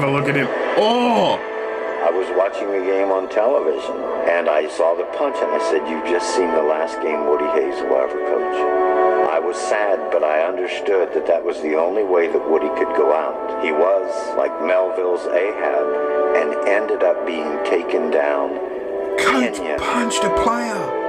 a look at him. Oh! I was watching the game on television, and I saw the punch, and I said, "You've just seen the last game Woody Hayes will ever coach." I was sad, but I understood that that was the only way that Woody could go out. He was like Melville's Ahab, and ended up being taken down. Coach punched a player.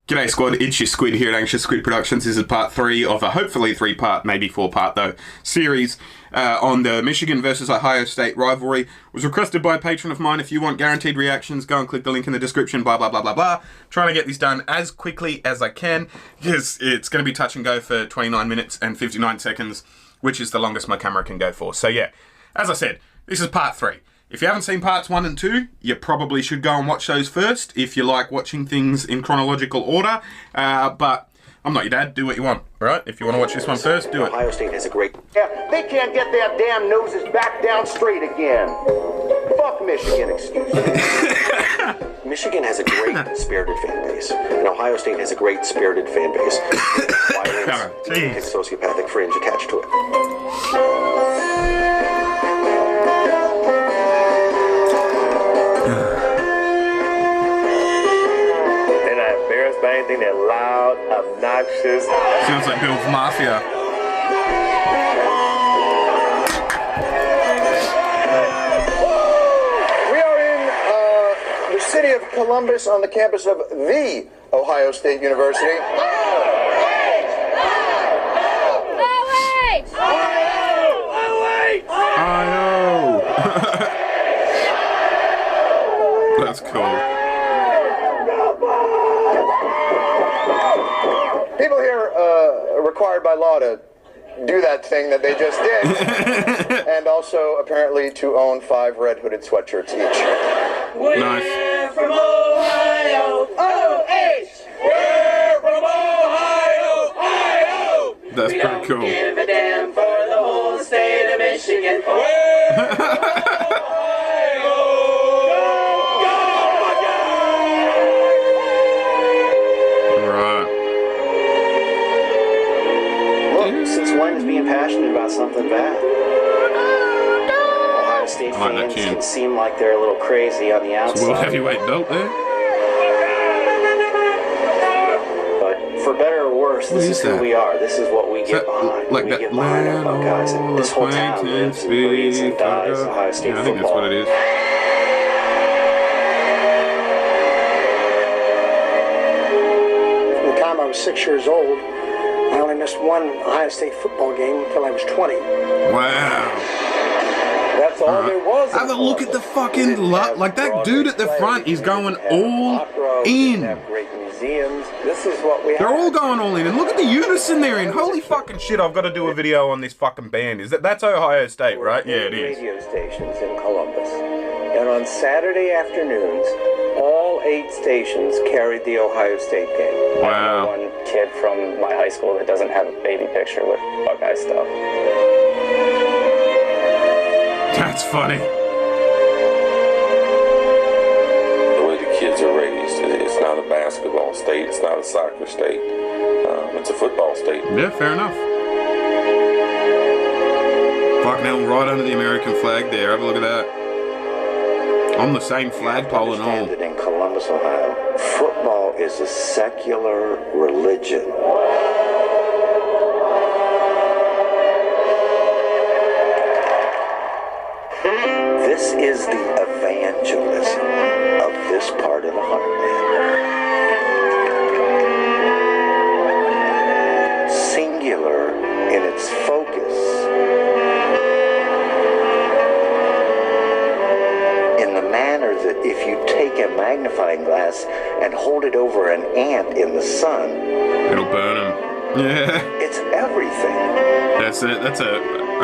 G'day squad, it's your Squid here at Anxious Squid Productions. This is part 3 of a hopefully 3-part, maybe 4-part though, series on the Michigan versus Ohio State rivalry. It was requested by a patron of mine. If you want guaranteed reactions, go and click the link in the description, blah, blah, blah, blah, blah. Trying to get this done as quickly as I can, because it's going to be touch and go for 29 minutes and 59 seconds, which is the longest my camera can go for. So yeah, as I said, this is part 3. If you haven't seen parts 1 and 2, you probably should go and watch those first if you like watching things in chronological order. But I'm not your dad. Do what you want, all right? If you want to watch this one first, do it. Ohio State has a great... Yeah, they can't get their damn noses back down straight again. Fuck Michigan, excuse me. Michigan has a great spirited fan base, and Ohio State has a great spirited fan base. Violence, and sociopathic fringe attached to it. By anything that loud, obnoxious. Sounds like Bill's Mafia. We are in the city of Columbus on the campus of the Ohio State University. That's cool. People here are required by law to do that thing that they just did, and also apparently to own 5 red hooded sweatshirts each. Nice. We're from Ohio, O-H! We're from Ohio, Ohio! That's pretty cool. We don't give a damn for the whole state of Michigan. We're from Ohio! Right. Since when is being passionate about something bad? Ohio State fans can seem like they're a little crazy on the outside. It's a world heavyweight belt there. But for better or worse, this is who we are. This is what we get behind. Like we that get behind our Buckeyes. And this whole town lives and breathes and dies Ohio State I football. think that's what it is. From the time I was 6 years old, I only missed one Ohio State football game until I was 20. Wow. That's all there was. Have a look at the fucking like that dude at the front is going all in. Great museums. This is what we have. They're all going all in, and look at the unison they're in. Holy fucking shit! I've got to do a video on this fucking band. That's Ohio State, right? Yeah, it is. Radio stations in Columbus, and on Saturday afternoons, all 8 stations carried the Ohio State game. Wow. One kid from my high school that doesn't have a baby picture with Buckeye stuff. That's funny. The way the kids are raised, it's not a basketball state, it's not a soccer state, it's a football state. Yeah, fair enough. Fuck, now I'm right under the American flag there. Have a look at that. On the same flagpole and all. That in Columbus, Ohio, football is a secular religion. This is the evangelism of this part of the heartland. Singular in its focus. In the manner that if you take a magnifying glass and hold it over an ant in the sun, It'll burn him. Yeah. it's everything. That's it. That's a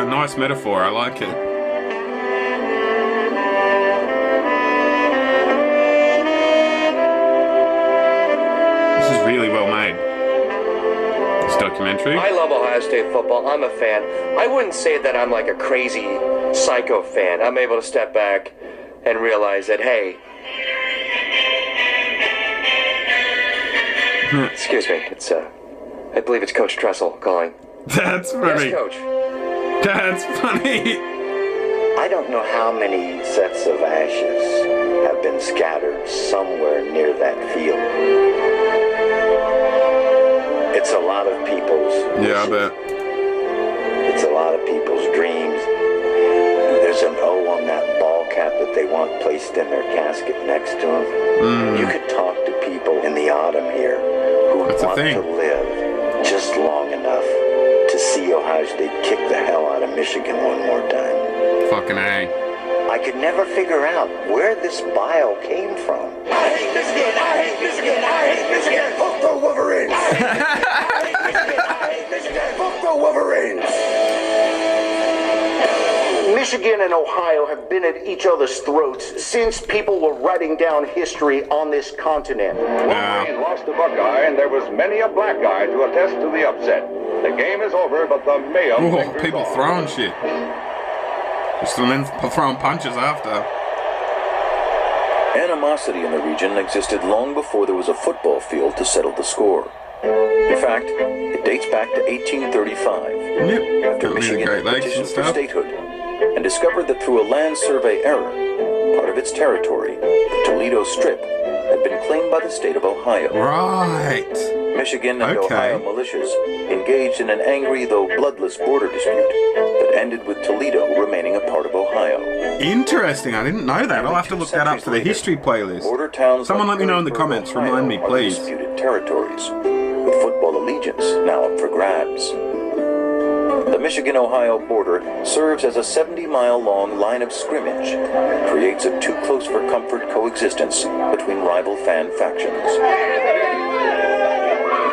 nice metaphor. I like it. This is really well made. This documentary. I love Ohio State football. I'm a fan. I wouldn't say that I'm like a crazy psycho fan. I'm able to step back and realize that, hey, excuse me, it's I believe it's Coach Tressel calling. That's funny. Yes, Coach. That's funny. I don't know how many sets of ashes have been scattered somewhere near that field. It's a lot of people's Yeah, I bet. It's a lot of people's dreams. There's an O on that ball cap that they want placed in their casket next to them. You could talk to people in the autumn here who want to live just long enough to see Ohio State kick the hell out of Michigan one more time. Fucking A. I could never figure out where this bile came from. I hate Michigan, I hate Michigan, I hate Michigan. Fuck the Wolverines! I hate Michigan, I hate Michigan. Fuck the Wolverines! Michigan and Ohio have been at each other's throats since people were writing down history on this continent. Wolverine lost to Buckeye, and there was many a black eye to attest to the upset. The game is over, but the Mayo Oh, people throwing shit. Just then throwing punches after. Animosity in the region existed long before there was a football field to settle the score. In fact, it dates back to 1835, after Michigan petitioned for statehood, and discovered that through a land survey error, part of its territory, the Toledo Strip, had been claimed by the state of Ohio. Right. Michigan and Ohio militias engaged in an angry though bloodless border dispute that ended with Toledo remaining a part of Ohio. Interesting, I didn't know that. I'll have to look that up for the history playlist. Someone let me know in the comments, remind me, please. Disputed territories, with football allegiance now up for grabs. The Michigan-Ohio border serves as a 70-mile-long line of scrimmage and creates a too-close-for-comfort coexistence between rival fan factions.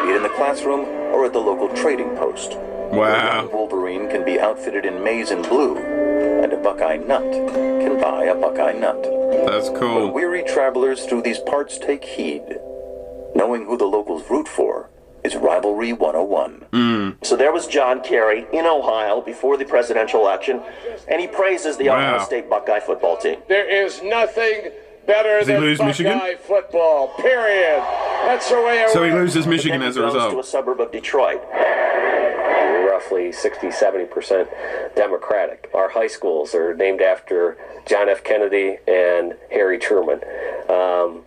Be it in the classroom or at the local trading post. Wow. A Wolverine can be outfitted in maize and blue, and a Buckeye nut can buy a Buckeye nut. That's cool. When weary travelers through these parts take heed, knowing who the locals root for is Rivalry 101. So there was John Kerry in Ohio before the presidential election, and he praises the Ohio State Buckeye football team. There is nothing better than Buckeye Michigan? football, period. That's the way So he loses Michigan as a Goes result. to a suburb of Detroit. Roughly 60-70% Democratic. Our high schools are named after John F. Kennedy and Harry Truman.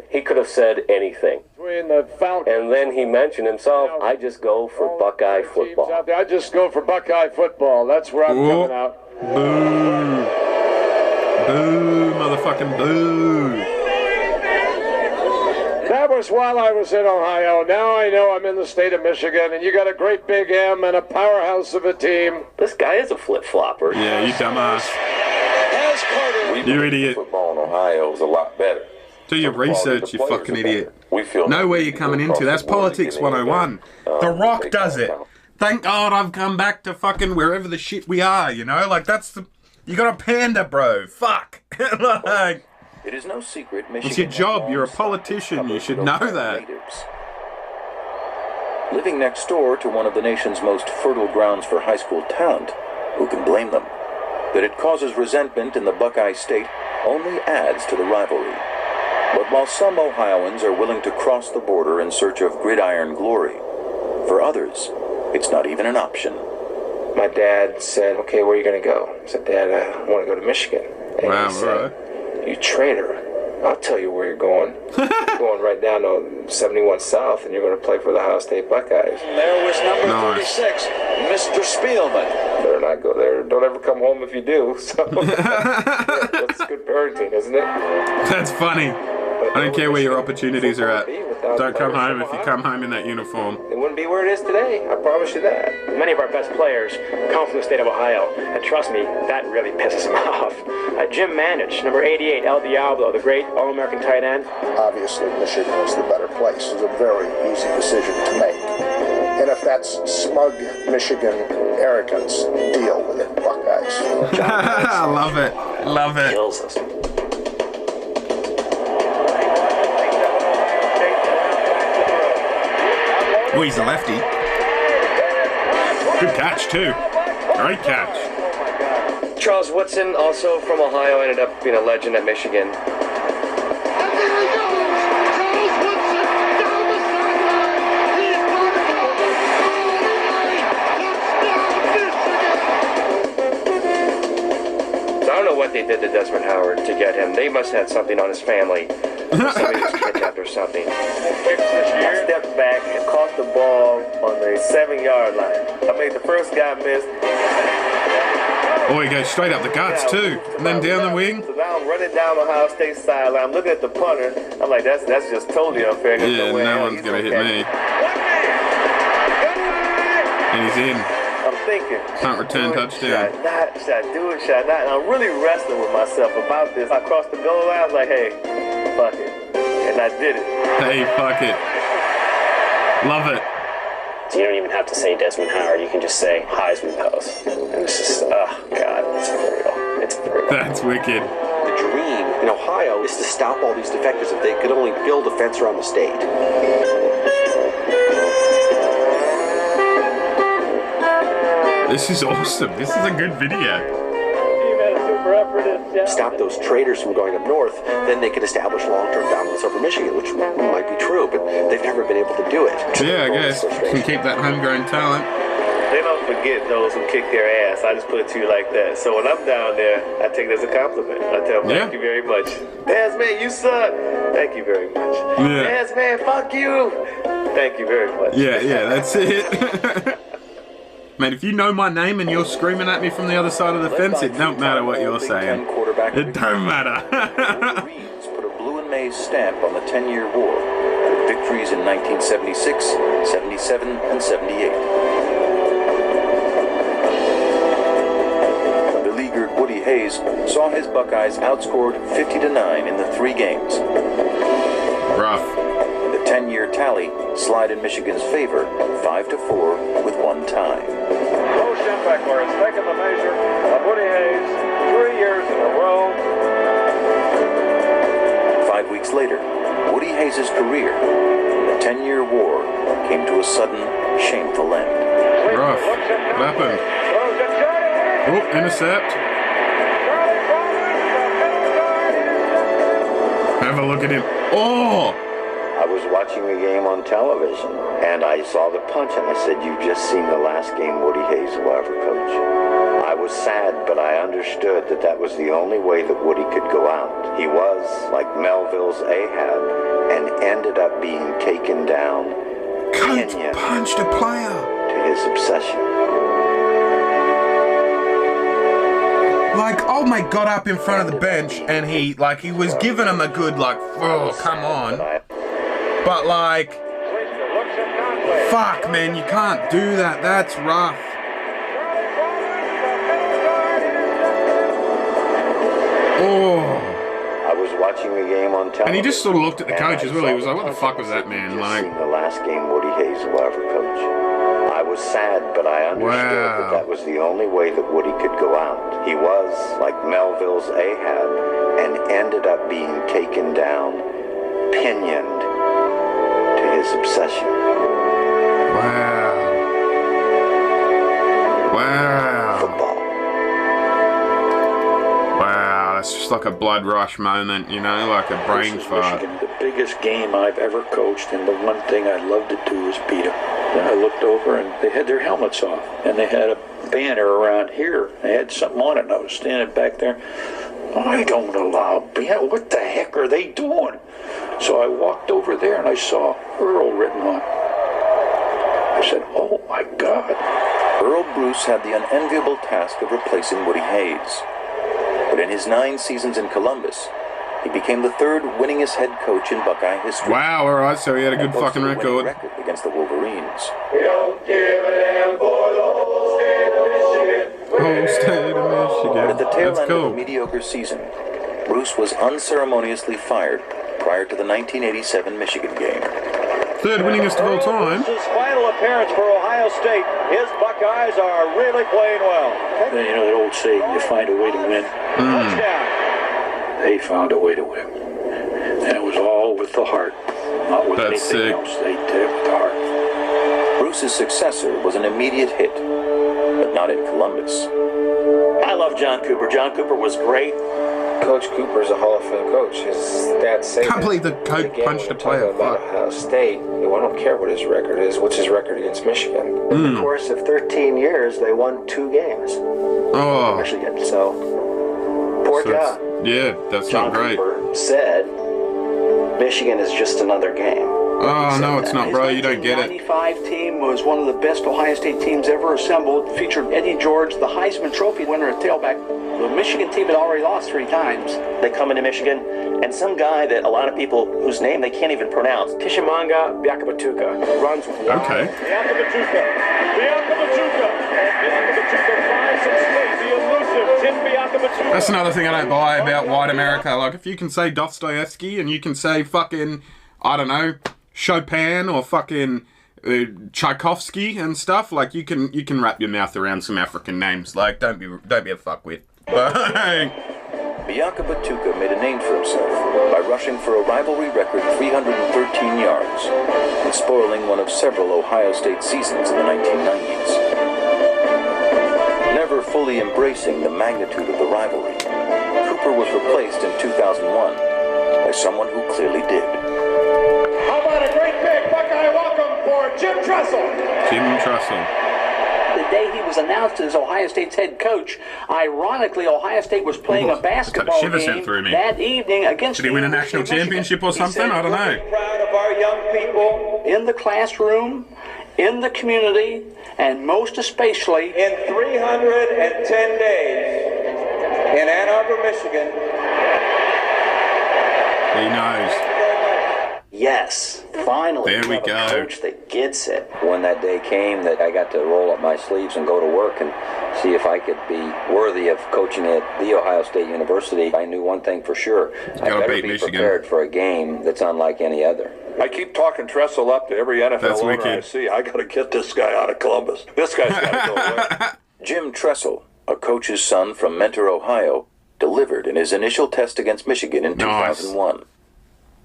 He could have said anything. And then he mentioned himself, I just go for Buckeye football. I just go for Buckeye football. That's where I'm coming out. Boo. Boo, motherfucking boo. That was while I was in Ohio. Now I know I'm in the state of Michigan, and you got a great big M and a powerhouse of a team. This guy is a flip-flopper. Yeah, you dumbass. You idiot. Football in Ohio is a lot better. Do your research, you fucking idiot. Know where you're coming into. That's Politics 101. The Rock does it. Thank God I've come back to fucking wherever the shit we are, you know? Like, that's the... You got a panda, bro. Fuck. Like... It is no secret Michigan. It's your job. You're a politician. You should know that. Living next door to one of the nation's most fertile grounds for high school talent, who can blame them? That it causes resentment in the Buckeye State only adds to the rivalry. But while some Ohioans are willing to cross the border in search of gridiron glory, for others, it's not even an option. My dad said, okay, where are you going to go? I said, Dad, I want to go to Michigan. And wow, he said, you traitor. I'll tell you where you're going. You're going right down to 71 South, and you're going to play for the Ohio State Buckeyes. There was number 36, Mr. Spielman. Better not go there. Don't ever come home if you do. So that's good parenting, isn't it? That's funny. I don't care where your opportunities are at. Don't come home if you come home in that uniform. It wouldn't be where it is today. I promise you that. Many of our best players come from the state of Ohio, and trust me, that really pisses them off. Jim Manich, number 88, El Diablo, the great All-American tight end. Obviously, Michigan is the better place. It's a very easy decision to make. And if that's smug Michigan arrogance, deal with it, Buckeyes. I love it. Love it. Kills us. Oh, he's a lefty. Good catch, too. Great catch. Charles Woodson, also from Ohio, ended up being a legend at Michigan. what they did to Desmond Howard to get him. They must have had something on his family. Somebody was kidnapped or something. I stepped back and caught the ball on the 7-yard line. I made the first guy miss. Oh, he goes straight up the guts too, and then down the wing. So now I'm running down Ohio State sideline. I'm looking at the punter. I'm like, that's just totally unfair. Yeah, no one's gonna hit me. And he's in. I'm thinking. Can't return touchdown. Should I do it? Should I not? And I'm really wrestling with myself about this. I crossed the goal line. I was like, hey, fuck it. And I did it. Hey, fuck it. Love it. You don't even have to say Desmond Howard. You can just say Heisman Post. And it's just, oh, God, it's brutal. It's brutal. That's wicked. The dream in Ohio is to stop all these defectors if they could only build a fence around the state. This is awesome. This is a good video. Stop those traders from going up north, then they could establish long-term dominance over Michigan, which might be true, but they've never been able to do it. Yeah, I guess. Can keep that homegrown talent. They don't forget those who kick their ass. I just put it to you like that. So when I'm down there, I take it as a compliment. I tell them, thank you very much. Daz, man, you suck. Thank you very much. Yeah. Daz, man, fuck you. Thank you very much. Yeah, that's it. Mate, if you know my name and you're screaming at me from the other side of the fence, it don't matter what you're saying. It don't matter. The Marines put a blue and maize stamp on the 10-year war with victories in 1976, 77, and 78. Beleaguered Woody Hayes saw his Buckeyes outscored 50-9 in the 3 games. Rough. The 10-year tally slide in Michigan's favor, 5-4 with 1 tie. Bo Schembechler has taken the measure of Woody Hayes 3 years in a row. 5 weeks later, Woody Hayes' career in the 10-year war came to a sudden, shameful end. Rough. What happened? Oh, intercept. Have a look at him. Oh! I was watching the game on television, and I saw the punch, and I said, "You've just seen the last game Woody Hayes will ever coach." I was sad, but I understood that that was the only way that Woody could go out. He was like Melville's Ahab, and ended up being taken down. Coach punched a player. To his obsession. Like, old mate got up in front of the bench, and he was giving him a good, oh, come on. But, fuck, man, you can't do that. That's rough. Oh. I was watching the game on television. And he just sort of looked at the coach as well. He was like, what the fuck was that, man? Seen the last game Woody Hayes will ever coach. I was sad, but I understood that was the only way that Woody could go out. He was like Melville's Ahab, and ended up being taken down, pinioned to his obsession. Wow. Football. Wow, that's just like a blood rush moment, you know, like a brain fart. The biggest game I've ever coached, and the one thing I'd love to do is beat them. Then I looked over, and they had their helmets off, and they had a banner around here. They had something on it, and I was standing back there. I don't allow banner. What the heck are they doing? So I walked over there, and I saw Earl written on it. I said, oh my God. Earl Bruce had the unenviable task of replacing Woody Hayes. But in his 9 seasons in Columbus, he became the 3rd winningest head coach in Buckeye history. Wow, alright, so he had a good fucking record. Against the Wolverines. We don't give a damn for the whole state of Michigan. Whole state of Michigan. But at the tail That's end of a mediocre season, Bruce was unceremoniously fired prior to the 1987 Michigan game. 3rd winningest of all time. His final appearance for Ohio State. His Buckeyes are really playing well. You know that old saying, you find a way to win. Touchdown. They found a way to win. And it was all with the heart, not with anything else. They did it with the heart. Bruce's successor was an immediate hit, but not in Columbus. I love John Cooper. John Cooper was great. Coach Cooper's a Hall of Fame coach. His dad said, can't believe the coach punched a player. About Ohio State. I don't care what his record is. What's his record against Michigan? In the course of 13 years, they won 2 games. Oh. Michigan. So That's John not great. Cooper said Michigan is just another game. Oh, no, it's not, bro. You don't get it. The 1995 team was one of the best Ohio State teams ever assembled. Featured Eddie George, the Heisman Trophy winner at tailback. The Michigan team had already lost 3 times. They come into Michigan, and some guy that a lot of people whose name they can't even pronounce, Tishimanga Biakabatuka, runs with Okay. Biakabatuka. Flies some straight. The elusive Tim Biakabatuka. That's another thing I don't buy about white America. Like, if you can say Dostoevsky and you can say fucking, I don't know, Chopin or fucking Tchaikovsky and stuff, like you can wrap your mouth around some African names. Like, don't be a fuckwit. Bianca Batuka made a name for himself by rushing for a rivalry record 313 yards and spoiling one of several Ohio State seasons in the 1990s. Never fully embracing the magnitude of the rivalry, Cooper was replaced in 2001 by someone who clearly did. How about a great big Buckeye welcome for Jim Tressel? Jim Tressel. The day he was announced as Ohio State's head coach, ironically, Ohio State was playing a basketball game that evening against. Did he win a national championship or something? I don't know. Proud of our young people in the classroom, in the community, and most especially in 310 days in Ann Arbor, Michigan. He knows. Yes, finally. There we have go. A coach that gets it. When that day came that I got to roll up my sleeves and go to work and see if I could be worthy of coaching at The Ohio State University, I knew one thing for sure. I better be prepared for a game that's unlike any other. I keep talking Tressel up to every NFL owner I see. I got to get this guy out of Columbus. This guy's got to go away. Jim Tressel, a coach's son from Mentor, Ohio, delivered in his initial test against Michigan in 2001.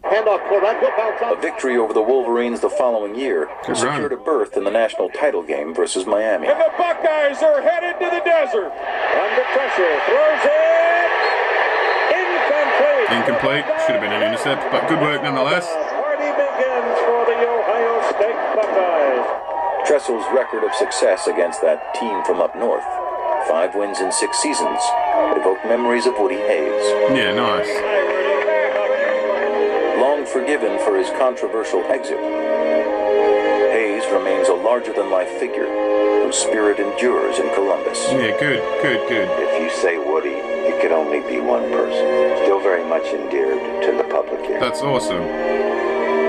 A victory over the Wolverines the following year secured a berth in the national title game versus Miami. And the Buckeyes are headed to the desert. Under pressure, throws it. Incomplete. Incomplete. Should have been an intercept, but good work nonetheless. Party begins for the Ohio State Buckeyes. Tressel's record of success against that team from up north, 5 wins in 6 seasons, evoked memories of Woody Hayes. Yeah, nice. Long forgiven for his controversial exit, Hayes remains a larger-than-life figure whose spirit endures in Columbus. Yeah, good. If you say Woody, it could only be one person. Still very much endeared to the public here. That's awesome.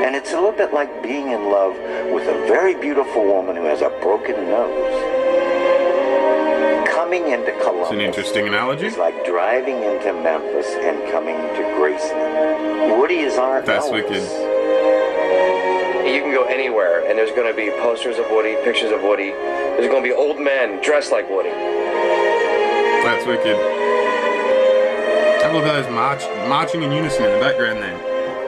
And it's a little bit like being in love with a very beautiful woman who has a broken nose. Coming into Columbus. It's an interesting analogy. It's like driving into Memphis and coming to Graceland. Woody is our That's Elvis. wicked. You can go anywhere, and there's going to be posters of Woody, pictures of Woody. There's going to be old men dressed like Woody. That's wicked. Have a look at those marching in unison in the background there.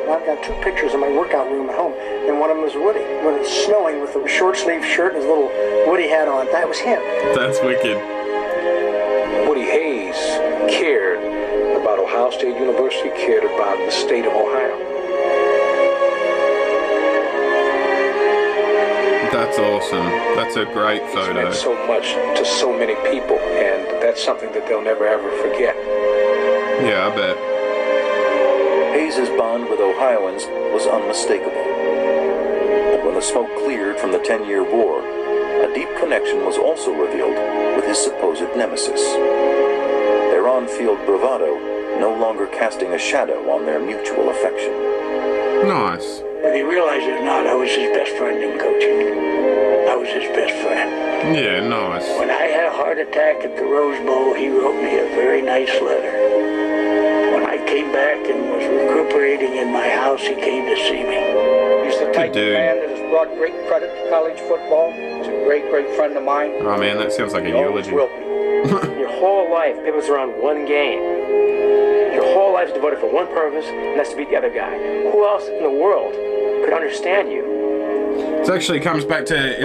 I've got 2 pictures in my workout room at home, and one of them was Woody when it's snowing with a short sleeve shirt and his little Woody hat on. That was him. That's wicked. Woody Hayes cared about Ohio State University, cared about the state of Ohio. That's awesome. That's a great photo. It's meant so much to so many people, and that's something that they'll never ever forget. Yeah, I bet. Hayes' bond with Ohioans was unmistakable. And when the smoke cleared from the 10-year war, a deep connection was also revealed with his supposed nemesis. Their on-field bravado no longer casting a shadow on their mutual affection. Nice. Whether he realized it or not, I was his best friend in coaching. I was his best friend. Yeah, nice. When I had a heart attack at the Rose Bowl, he wrote me a very nice letter. When I came back and was recuperating in my house, he came to see me. He's the type of man that has brought great credit to college football. He's a great friend of mine. Oh man, that sounds like a eulogy. Your whole life pivots around one game. Your whole life is devoted for one purpose, and that's to beat the other guy. Who else in the world could understand you? It actually comes back to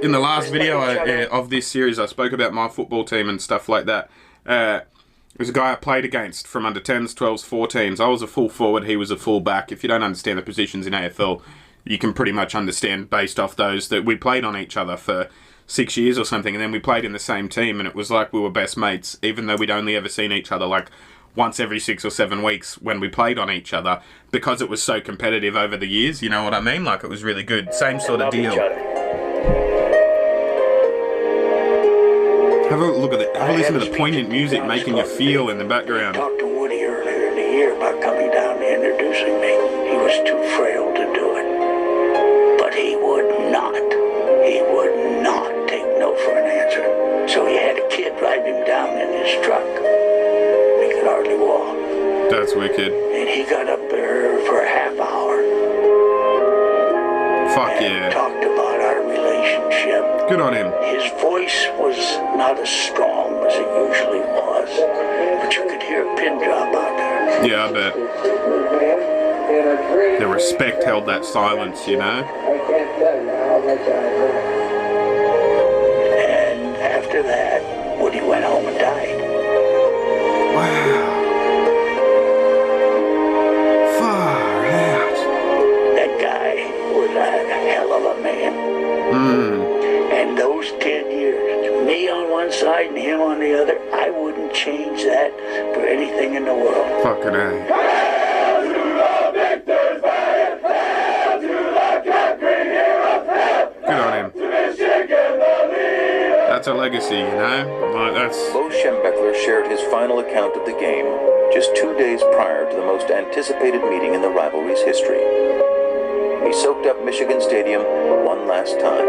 in the last video of this series, I spoke about my football team and stuff like that. There's a guy I played against from under 10s, 12s, 14s. I was a full forward, he was a full back. If you don't understand the positions in AFL, you can pretty much understand based off those that we played on each other for 6 years or something, and then we played in the same team, and it was like we were best mates, even though we'd only ever seen each other like once every 6 or 7 weeks when we played on each other because it was so competitive over the years, you know what I mean? Like, it was really good. Same sort of deal. Have a look at it. Have a listen to the poignant music making you feel in the background. I talked to Woody earlier in the year about coming down and introducing me. He was too frail to do it. But he would not. He would not take no for an answer. So he had a kid drive him down in his truck. He could hardly walk. That's wicked. And he got up there for a half hour. Fuck yeah. Talked about our relationship. Good on him. His voice was not as strong as it usually was, but you could hear a pin drop out there. Yeah, I bet. The respect held that silence, you know? And after that, Woody went home and died. Wow. Far out. That guy was a hell of a man. And those 10 years, me on one side and him on the other, I wouldn't change that for anything in the world. Fucking A. Good on him. That's a legacy, you know? Like, that's... Bo Schembechler shared his final account of the game just 2 days prior to the most anticipated meeting in the rivalry's history. He soaked up Michigan Stadium one last time.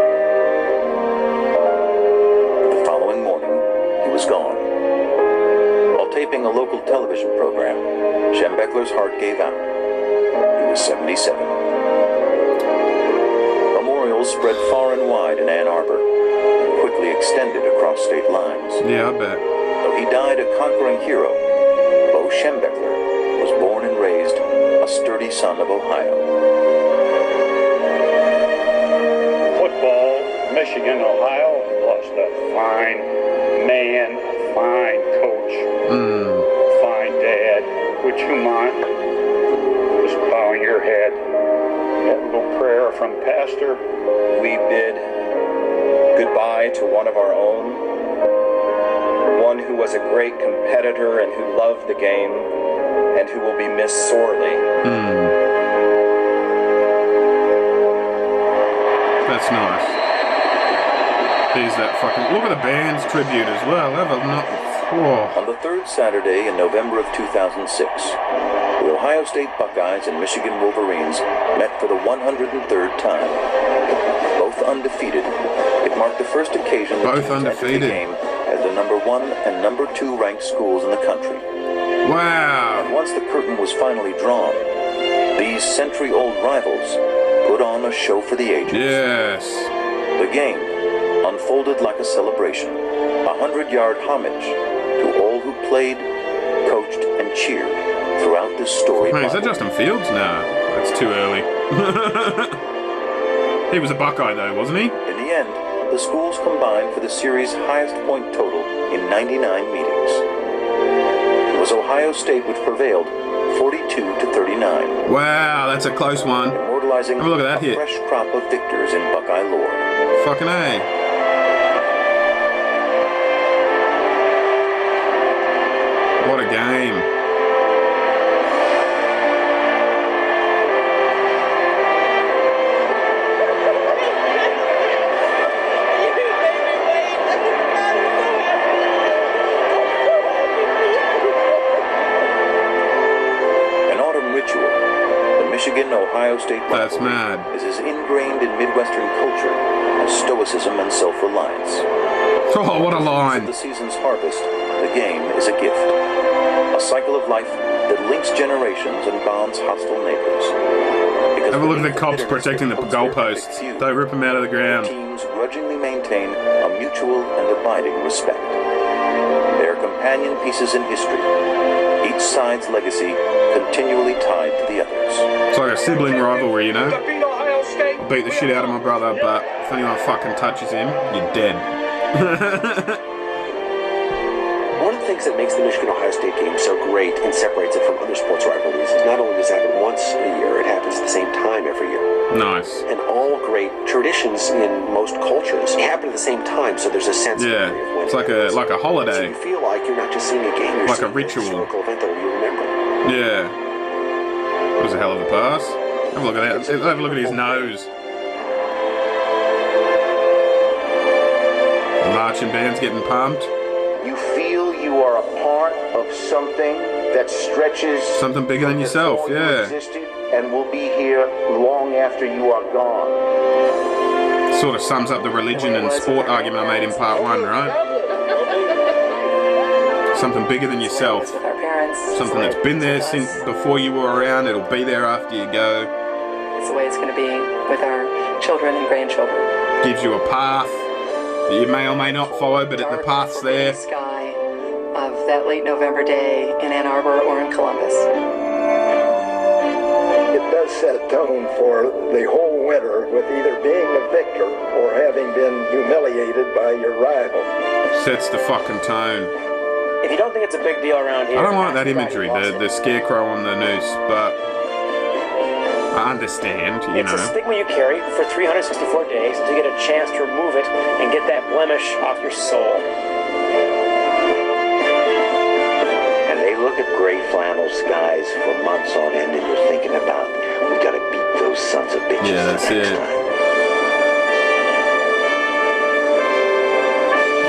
The following morning, he was gone. While taping a local television program, Schembechler's heart gave out. He was 77. Memorials spread far and wide in Ann Arbor and quickly extended across state lines. Yeah, I bet. Though he died a conquering hero, Bo Schembechler was born and raised a sturdy son of Ohio. Football, Michigan, Ohio, lost a fine man, fine coach, fine dad. Would you mind just bowing your head? That little prayer from Pastor. We bid goodbye to one of our own, one who was a great competitor and who loved the game, and who will be missed sorely. That's nice. There's that fucking... Look at the band's tribute as well. On the third Saturday in November of 2006, the Ohio State Buckeyes and Michigan Wolverines met for the 103rd time. Both undefeated, it marked the first occasion that teams entered the game as the number 1 and number 2 ranked schools in the country. Wow! And once the curtain was finally drawn, these century-old rivals put on a show for the ages. Yes. The game unfolded like a celebration, a 100-yard homage to all who played, coached, and cheered throughout this story. Hey, is that Justin Fields? No, that's too early. He was a Buckeye though, wasn't he? In the end, the schools combined for the series' highest point total in 99 meetings. It was Ohio State which prevailed 42-39. Wow, that's a close one. Immortalizing have a look at that hit. Fresh crop of victors in Buckeye lore. Fucking A. What a game. Ohio State rivalry is as ingrained in Midwestern culture as stoicism and self-reliance. Oh, what a line. The season's harvest, the game is a gift. A cycle of life that links generations and bonds hostile neighbors. Because have a look at the cops protecting the goalposts. Don't rip them out of the ground. Teams grudgingly maintain a mutual and abiding respect. They are companion pieces in history, each side's legacy continually tied to the others. It's like a sibling rivalry, you know? I'll beat the shit out of my brother, but if anyone fucking touches him, you're dead. One of the the things that makes the Michigan-Ohio State game so great and separates it from other sports rivalries is not only does it happen once a year, it happens at the same time every year. Nice. And all great traditions in most cultures happen at the same time, so there's a sense of when it's like a holiday. So you feel like you're not just seeing a game, you're like seeing a ritual. a historical event that you remember. Yeah. That was a hell of a pass. Have a look at that. Have a look at his nose. The marching band's getting pumped. You feel you are a part of something that stretches something bigger than yourself, yeah. Existed and will be here long after you are gone. Sort of sums up the religion and sport argument I made in part 1, right? Something bigger than yourself. Something that's been there since before you were around, it'll be there after you go. It's the way it's going to be with our children and grandchildren. Gives you a path that you may or may not follow, but the path's there. Sky of that late November day in Ann Arbor or in Columbus. It does set a tone for the whole winter with either being the victor or having been humiliated by your rival. Sets the fucking tone. If you don't think it's a big deal around here... I don't like that imagery, the scarecrow on the noose, but I understand, you know. It's a stigma you carry for 364 days to get a chance to remove it and get that blemish off your soul. And they look at gray flannel skies for months on end, and you're thinking about, we gotta beat those sons of bitches that's next it. time.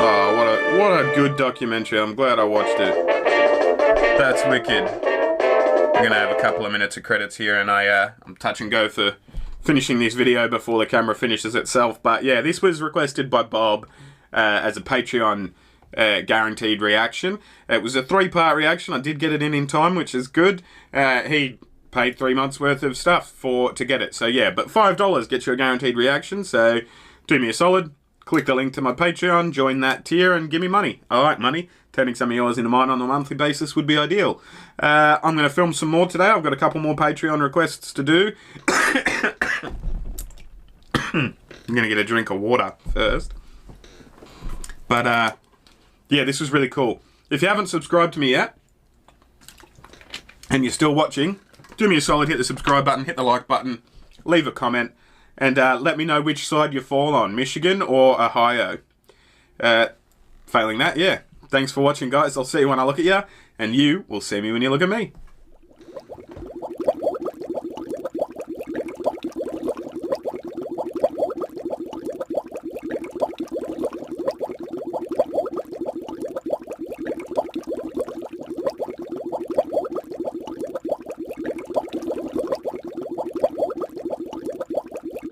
Oh, what a good documentary. I'm glad I watched it. That's wicked. I'm gonna have a couple of minutes of credits here, and I'm touch and go for finishing this video before the camera finishes itself. But yeah, this was requested by Bob as a Patreon guaranteed reaction. It was a 3-part reaction. I did get it in time, which is good. He paid 3 months worth of stuff to get it. So yeah, but $5 gets you a guaranteed reaction. So do me a solid. Click the link to my Patreon, join that tier, and give me money. I like money. Turning some of yours into mine on a monthly basis would be ideal. I'm going to film some more today. I've got a couple more Patreon requests to do. I'm going to get a drink of water first. But, yeah, this was really cool. If you haven't subscribed to me yet, and you're still watching, do me a solid, hit the subscribe button, hit the like button, leave a comment, and let me know which side you fall on, Michigan or Ohio. Failing that, yeah. Thanks for watching, guys. I'll see you when I look at you, and you will see me when you look at me.